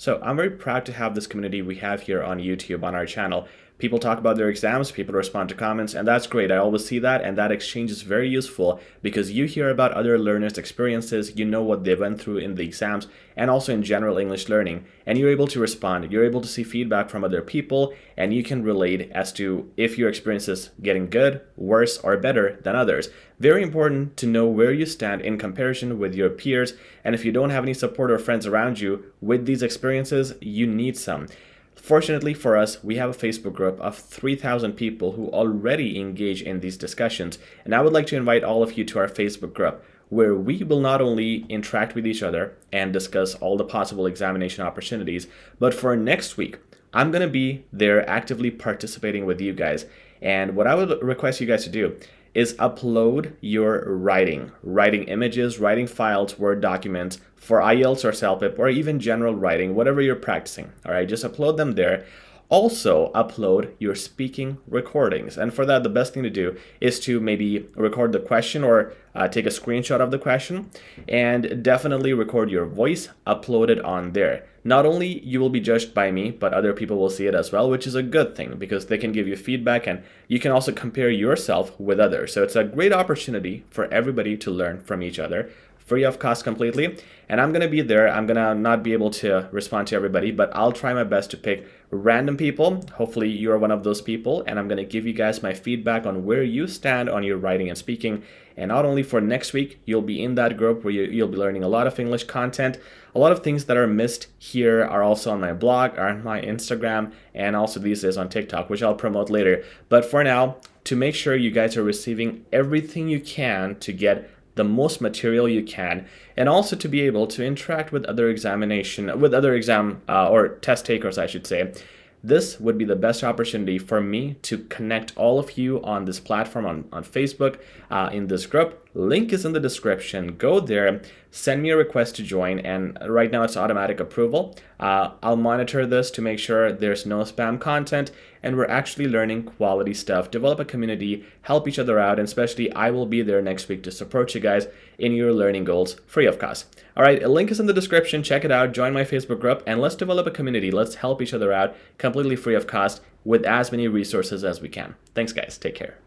So I'm very proud to have this community we have here on YouTube on our channel. People talk about their exams, people respond to comments, and that's great. I always see that, and that exchange is very useful because you hear about other learners' experiences, you know what they went through in the exams, and also in general English learning, and you're able to respond. You're able to see feedback from other people, and you can relate as to if your experience is getting good, worse, or better than others. Very important to know where you stand in comparison with your peers, and if you don't have any support or friends around you with these experiences, you need some. Fortunately for us, we have a Facebook group of 3,000 people who already engage in these discussions, and I would like to invite all of you to our Facebook group, where we will not only interact with each other and discuss all the possible examination opportunities, but for next week, I'm going to be there actively participating with you guys. And what I would request you guys to do is upload your writing images, writing files, Word documents for IELTS or CELPIP or even general writing, whatever you're practicing. All right, just upload them there. Also, upload your speaking recordings. And for that, the best thing to do is to maybe record the question or take a screenshot of the question, and definitely record your voice, upload it on there. Not only you will be judged by me, but other people will see it as well, which is a good thing because they can give you feedback and you can also compare yourself with others. So it's a great opportunity for everybody to learn from each other, free of cost completely. And I'm going to be there. I'm going to not be able to respond to everybody, but I'll try my best to pick random people. Hopefully you're one of those people, and I'm going to give you guys my feedback on where you stand on your writing and speaking. And not only for next week, you'll be in that group where you'll be learning a lot of English content. A lot of things that are missed here are also on my blog, are on my Instagram, and also these days on TikTok, which I'll promote later. But for now, to make sure you guys are receiving everything you can to get the most material you can, and also to be able to interact with other exam or test takers, I should say. This would be the best opportunity for me to connect all of you on this platform on Facebook, in this group. Link is in the description. Go there, send me a request to join, and right now it's automatic approval. I'll monitor this to make sure there's no spam content and we're actually learning quality stuff, develop a community, help each other out, and especially I will be there next week to support you guys in your learning goals free of cost. All right, a link is in the description. Check it out, join my Facebook group, and let's develop a community. Let's help each other out completely free of cost with as many resources as we can. Thanks, guys. Take care.